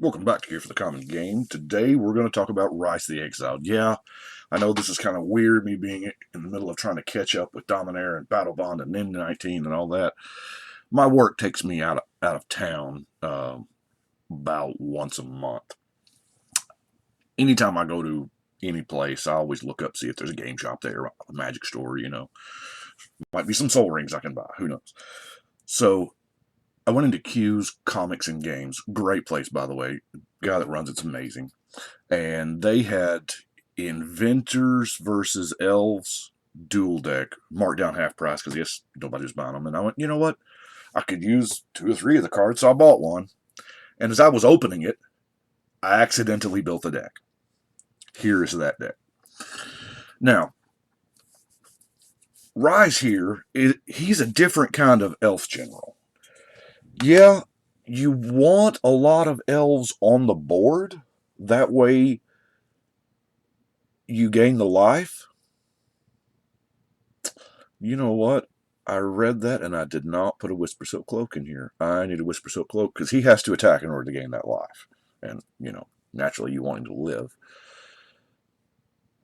Welcome back to Here for the Common Game. Today we're going to talk about Rhys the Exiled. Yeah, I know this is kind of weird, me being in the middle of trying to catch up with Dominaire and Battle Bond and N19 and all that. My work takes me out of town about once a month. Anytime I go to any place, I always look up, see if there's a game shop there, a magic store, Might be some soul rings I can buy, who knows. So I went into Q's Comics and Games. Great place, by the way. Guy that runs it's amazing. And they had Inventors versus Elves dual deck marked down half price because, yes, nobody's buying them. And I went, you know what? I could use 2 or 3 of the cards, so I bought one. And as I was opening it, I accidentally built a deck. Here is that deck. Now, Rhys here, he's a different kind of elf general. Yeah, you want a lot of elves on the board. That way you gain the life. You know what? I read that and I did not put a Whisper Silk Cloak in here. I need a Whisper Silk Cloak because he has to attack in order to gain that life. And, naturally you want him to live.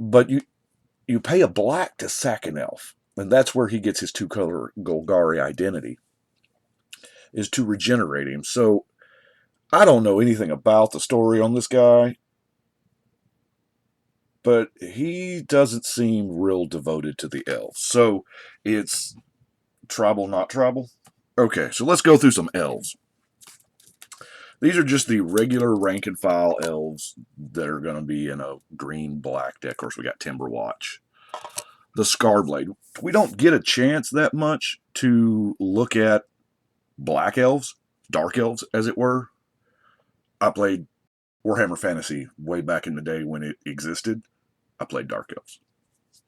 But you pay a black to sack an elf. And that's where he gets his 2-color Golgari identity, is to regenerate him. So I don't know anything about the story on this guy, but he doesn't seem real devoted to the elves. So it's tribal, not tribal. Okay, so let's go through some elves. These are just the regular rank and file elves that are going to be in a green-black deck. Of course, we got Timberwatch. The Scarblade. We don't get a chance that much to look at black elves, dark elves, as it were. I played Warhammer Fantasy way back in the day when it existed. I played dark elves.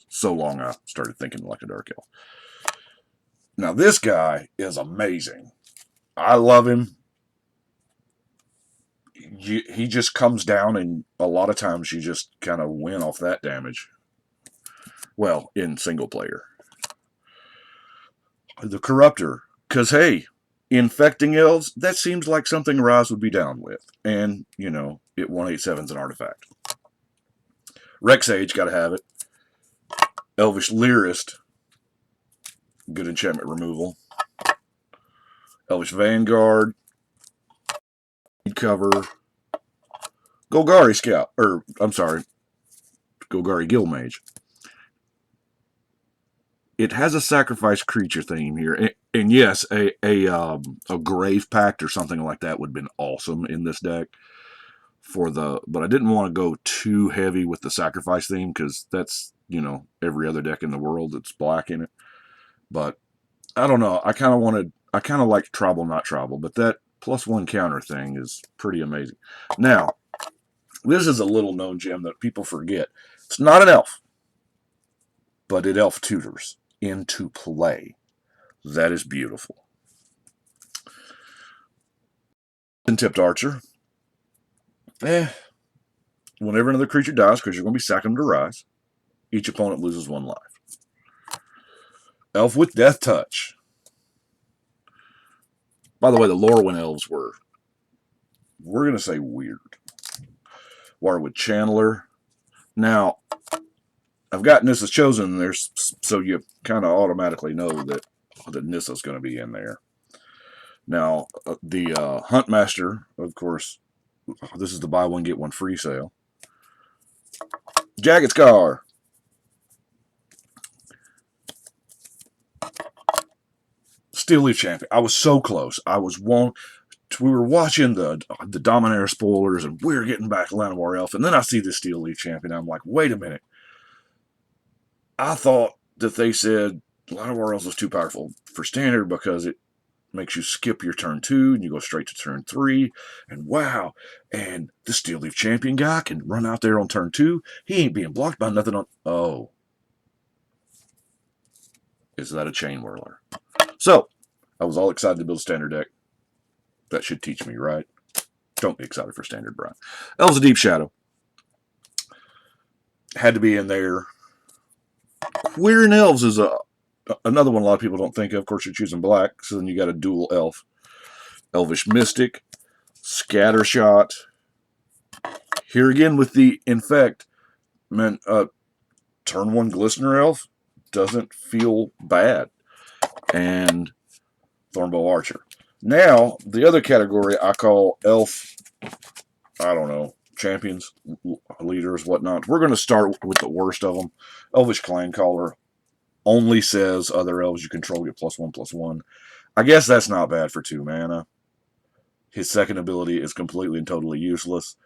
So long I started thinking like a dark elf. Now this guy is amazing. I love him. He just comes down and a lot of times you just kind of win off that damage. Well, in single player. The Corruptor. Because, hey, infecting elves, that seems like something Rhys would be down with. And, it 187's an artifact. Rexage, gotta have it. Elvish Lyrist, good enchantment removal. Elvish Vanguard, cover. Golgari Scout, Golgari Guildmage. It has a sacrifice creature theme here, and yes, a Grave Pact or something like that would have been awesome in this deck. But I didn't want to go too heavy with the sacrifice theme because that's every other deck in the world that's black in it. But I don't know. I kind of like tribal, not tribal, but that +1 counter thing is pretty amazing. Now, this is a little known gem that people forget. It's not an elf, but it elf tutors into play. That is beautiful. Tipped Archer. Whenever another creature dies, because you're going to be sacking them to Rhys, each opponent loses 1 life. Elf with Death Touch. By the way, the Lorwyn elves we're going to say weird. Warwood Channeler. Now, I've got Nissa's Chosen in there, so you kind of automatically know that Nissa's going to be in there. Now, the Huntmaster, of course, this is the buy one, get one free sale. Jagged Scar. Steel Leaf Champion. I was so close. We were watching the Dominaire spoilers, and we were getting back Llanowar Elf, and then I see this Steel Leaf Champion. I'm like, wait a minute. I thought that they said Llanowar Elves was too powerful for standard because it makes you skip your turn 2 and you go straight to turn 3. And wow, and the Steel Leaf Champion guy can run out there on turn 2. He ain't being blocked by nothing on... Oh. Is that a Chain Whirler? So, I was all excited to build a standard deck. That should teach me, right? Don't be excited for standard, Brian. Elves of Deep Shadow. Had to be in there. Queering Elves is another one a lot of people don't think of. Of course, you're choosing black, so then you got a dual elf. Elvish Mystic, Scattershot, Here again with the Infect, man, turn 1 Glistener Elf doesn't feel bad. And Thornbow Archer. Now, the other category I call Elf, I don't know, champions, leaders, whatnot. We're going to start with the worst of them. Elvish Clangcaller only says other elves you control get +1/+1. I guess that's not bad for 2 mana. His second ability is completely and totally useless.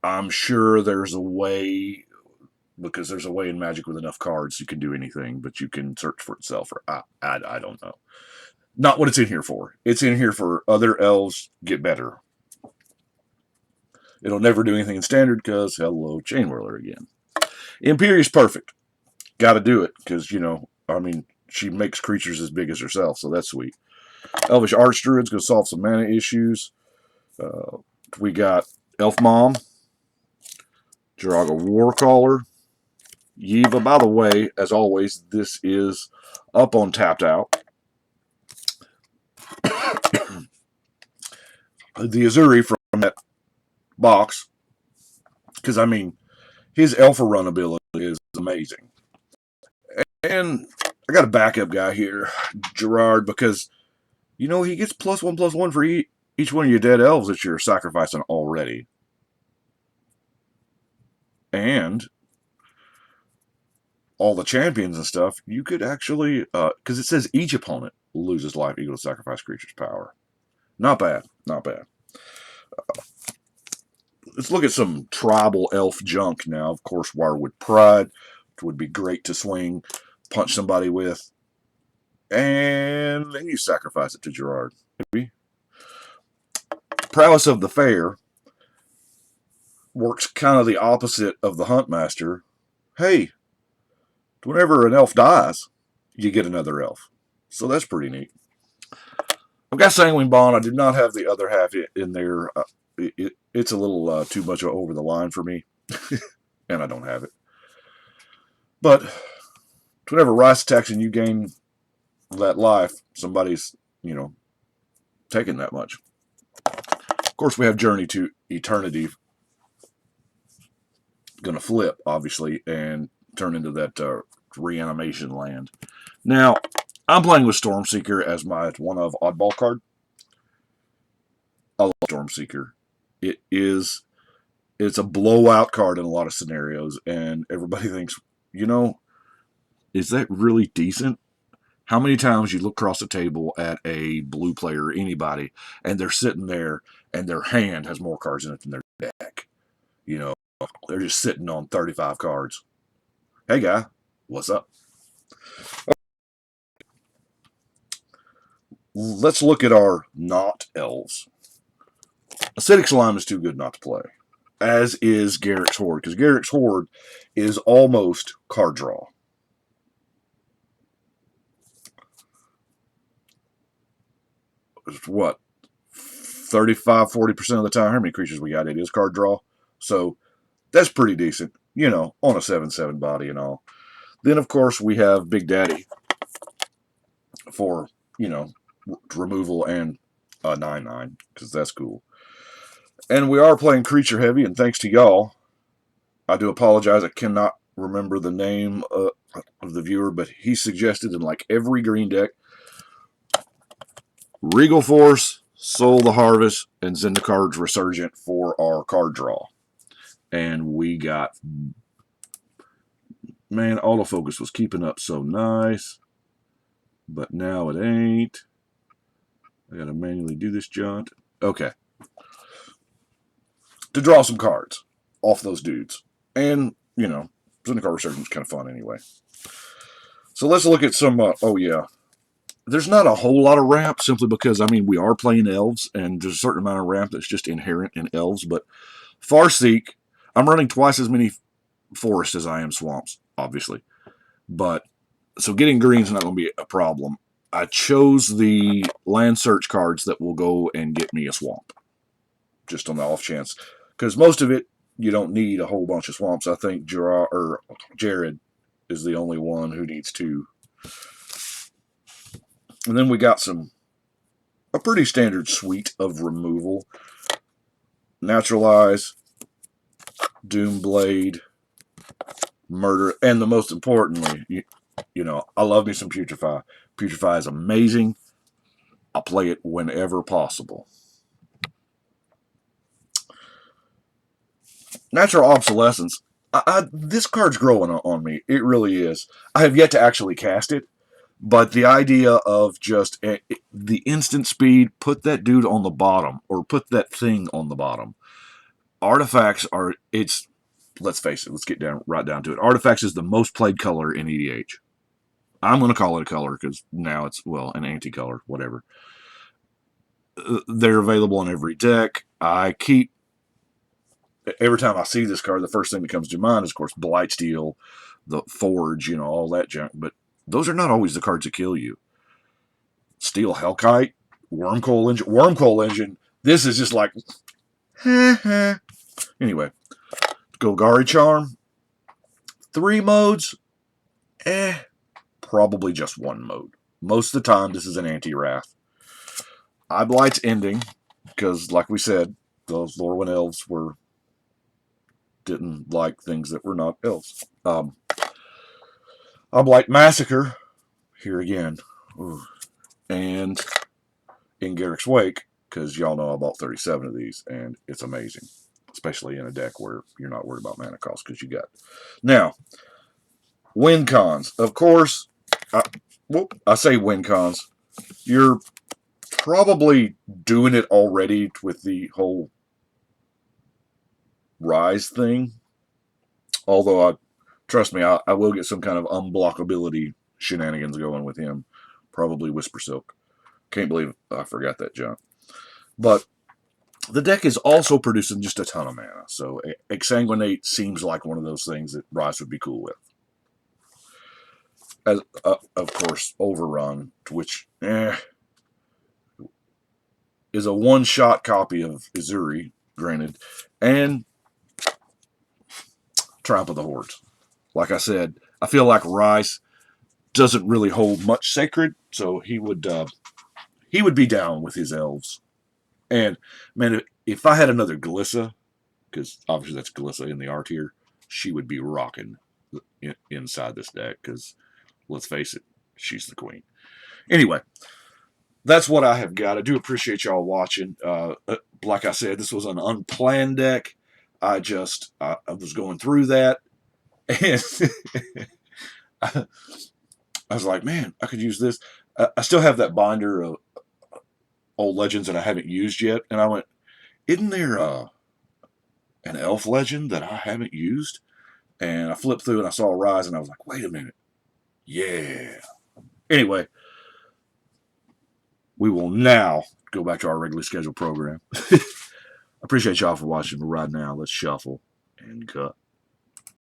I'm sure there's a way, because there's a way in Magic with enough cards you can do anything, but you can search for itself. Or I don't know. Not what it's in here for. It's in here for other elves get better. It'll never do anything in standard because, hello, Chain Whirler again. Imperious Perfect. Got to do it because, I mean, she makes creatures as big as herself, so that's sweet. Elvish Archdruid's going to solve some mana issues. We got Elf Mom, Jiraga Warcaller, Yiva. By the way, as always, this is up on Tapped Out. The Azuri from that box, because, I mean, his Alpha Run ability is amazing. And I got a backup guy here, Gerard, because, he gets +1/+1 for each one of your dead elves that you're sacrificing already. And all the champions and stuff, you could actually, because it says each opponent loses life equal to sacrifice creature's power. Not bad, not bad. Let's look at some tribal elf junk now. Of course, Wirewood Pride, which would be great to swing, punch somebody with. And then you sacrifice it to Gerard. Maybe. Prowess of the Fair works kind of the opposite of the Huntmaster. Hey, whenever an elf dies, you get another elf. So that's pretty neat. I've got Sanguine Bond. I did not have the other half in there. It's a little too much over the line for me, and I don't have it. But whenever Rhys attacks and you gain that life, somebody's, taking that much. Of course, we have Journey to Eternity. Going to flip, obviously, and turn into that reanimation land. Now, I'm playing with Stormseeker as my one of oddball card. I love Stormseeker. It's a blowout card in a lot of scenarios, and everybody thinks, is that really decent? How many times you look across the table at a blue player or anybody, and they're sitting there, and their hand has more cards in it than their deck? They're just sitting on 35 cards. Hey, guy, what's up? Let's look at our not elves. Acidic Slime is too good not to play, as is Garrick's Horde, because Garrick's Horde is almost card draw. What, 35-40% of the time, how many creatures we got? It is card draw. So that's pretty decent, on a 7/7 body and all. Then, of course, we have Big Daddy for, removal and 9/9, because that's cool. And we are playing creature heavy, and thanks to y'all, I do apologize, I cannot remember the name of the viewer, but he suggested in like every green deck, Regal Force, Soul the Harvest, and Zendikard's Resurgent for our card draw. And we got, man, autofocus was keeping up so nice, but now it ain't. I gotta manually do this jaunt. Okay. To draw some cards off those dudes. And, Zendikard Resurgent is kind of fun anyway. So let's look at some, oh yeah. There's not a whole lot of ramp, simply because, we are playing elves, and there's a certain amount of ramp that's just inherent in elves, but Farseek, I'm running twice as many forests as I am swamps, obviously. But, so getting green's not going to be a problem. I chose the land search cards that will go and get me a swamp, just on the off chance. Because most of it, you don't need a whole bunch of swamps. I think Jared is the only one who needs 2. And then we got a pretty standard suite of removal. Naturalize, Doomblade, Murder, and the most importantly, you know, I love me some Putrefy. Putrefy is amazing. I'll play it whenever possible. Natural Obsolescence. This card's growing on me. It really is. I have yet to actually cast it, but the idea of just the instant speed, put that dude on the bottom, or put that thing on the bottom. Artifacts are, it's, let's face it, let's get right down to it. Artifacts is the most played color in EDH. I'm going to call it a color because now it's, well, an anti-color, whatever. They're available in every deck. Every time I see this card, the first thing that comes to mind is, of course, Blightsteel, the Forge, you know, all that junk. But those are not always the cards that kill you. Steel Hellkite, Wormcoil Engine. This is just like, anyway. Golgari Charm. 3 modes, probably just 1 mode. Most of the time, this is an anti-wrath. Blight's ending, because, like we said, those Lorwyn elves didn't like things that were not elves. Blight Massacre, here again. Ooh. And in Garrick's Wake, because y'all know I bought 37 of these, and it's amazing. Especially in a deck where you're not worried about mana cost, because you got. Now, win cons. Of course, I say win cons. You're probably doing it already with the whole Rhys thing. Although, trust me, I will get some kind of unblockability shenanigans going with him. Probably Whisper Silk. Can't believe I forgot that junk. But the deck is also producing just a ton of mana. So Exsanguinate seems like one of those things that Rhys would be cool with. As of course, Overrun, which is a one-shot copy of Izuri, granted, and Triumph of the Hordes. Like I said, I feel like Rhys doesn't really hold much sacred, so he would be down with his elves. And man, if I had another Glissa, because obviously that's Glissa in the R tier, she would be rocking inside this deck. Because let's face it, she's the queen. Anyway, that's what I have got. I do appreciate y'all watching. Like I said, this was an unplanned deck. I was going through that, and I was like, man, I could use this. I still have that binder of old legends that I haven't used yet, and I went, isn't there an elf legend that I haven't used? And I flipped through and I saw Rhys, and I was like, wait a minute. Yeah. Anyway, we will now go back to our regularly scheduled program. Appreciate y'all for watching, but right now, let's shuffle and cut.